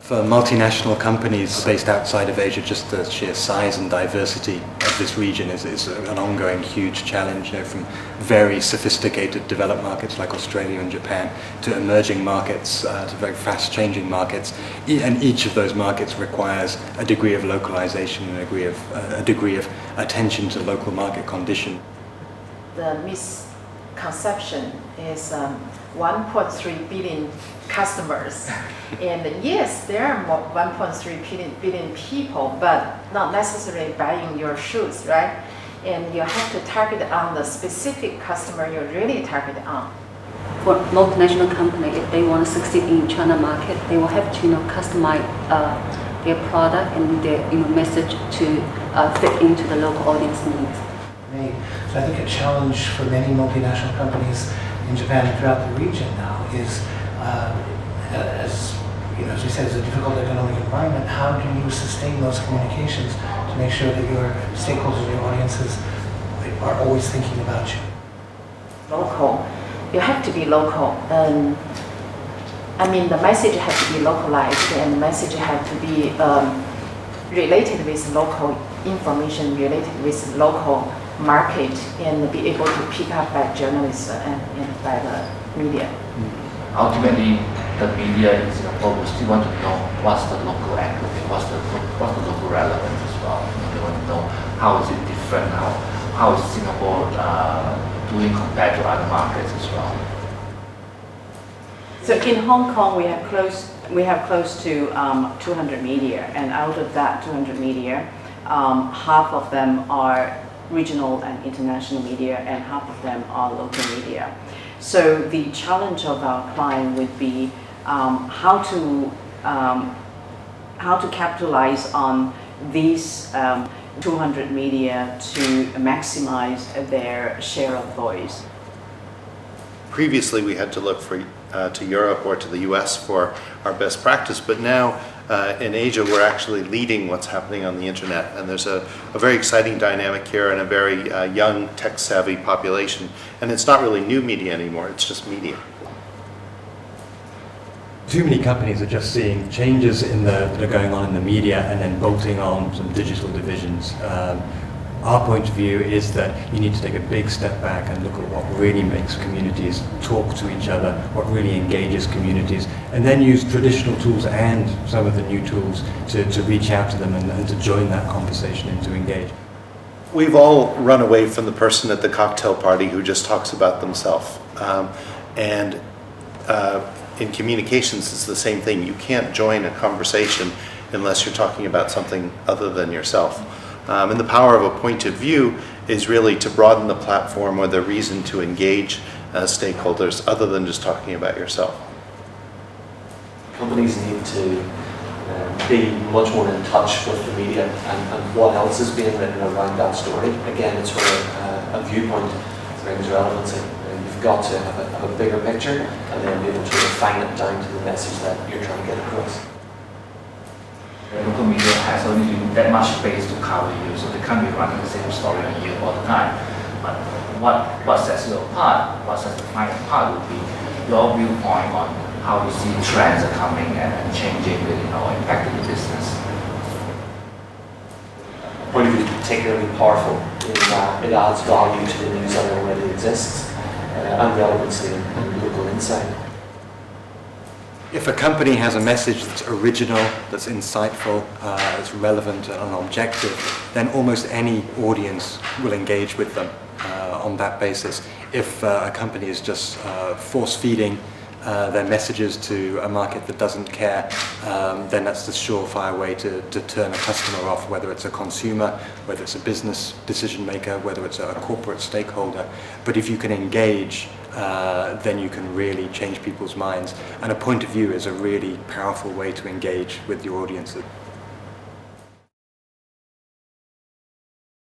For multinational companies based outside of Asia, just the sheer size and diversity of this region is an ongoing huge challenge. From very sophisticated developed markets like Australia and Japan to emerging markets, to very fast-changing markets, and each of those markets requires a degree of localization and a degree of attention to local market condition. The misconception is 1.3 billion customers. And yes, there are 1.3 billion people, but not necessarily buying your shoes, right? And you have to target on the specific customer you're really targeted on. For multinational company, if they want to succeed in China market, they will have to customize their product and their message to fit into the local audience needs. So I think a challenge for many multinational companies in Japan and throughout the region now is, as we said, it's a difficult economic environment. How do you sustain those communications to make sure that your stakeholders, your audiences, are always thinking about you? Local. You have to be local. The message has to be localized, and the message has to be related with local information, related with local market, and be able to pick up by journalists and by the media. Ultimately, the media in Singapore will still want to know what's the local angle, what's the local relevance as well. They want to know how is it different, how is Singapore doing compared to other markets as well. So in Hong Kong, we have close to 200 media, and out of that 200 media, half of them are regional and international media, and half of them are local media. So the challenge of our client would be how to capitalize on these 200 media to maximize their share of voice. Previously, we had to look to Europe or to the US for our best practice, but now in Asia, we're actually leading what's happening on the internet, and there's a very exciting dynamic here and a very young, tech-savvy population, and it's not really new media anymore, it's just media. Too many companies are just seeing changes that are going on in the media and then bolting on some digital divisions. Our point of view is that you need to take a big step back and look at what really makes communities talk to each other, what really engages communities, and then use traditional tools and some of the new tools to reach out to them and to join that conversation and to engage. We've all run away from the person at the cocktail party who just talks about themselves. In communications, it's the same thing. You can't join a conversation unless you're talking about something other than yourself. And the power of a point of view is really to broaden the platform or the reason to engage stakeholders other than just talking about yourself. Companies need to be much more in touch with the media and what else is being written around that story. Again, it's where a viewpoint brings relevancy. You've got to have a bigger picture and then be able to refine it down to the message that you're trying to get across. Local media has only that much space to cover you, so they can't be running the same story on you all the time. But what sets you apart, what sets the client apart would be your viewpoint on how you see trends are coming and changing, impacting the business. Point of view is particularly powerful in that it adds value to the news that already exists and relevancy and local insight. If a company has a message that's original, that's insightful, that's relevant and objective, then almost any audience will engage with them on that basis. If a company is just force-feeding their messages to a market that doesn't care, then that's the surefire way to turn a customer off, whether it's a consumer, whether it's a business decision maker, whether it's a corporate stakeholder. But if you can engage, then you can really change people's minds. And a point of view is a really powerful way to engage with your audiences.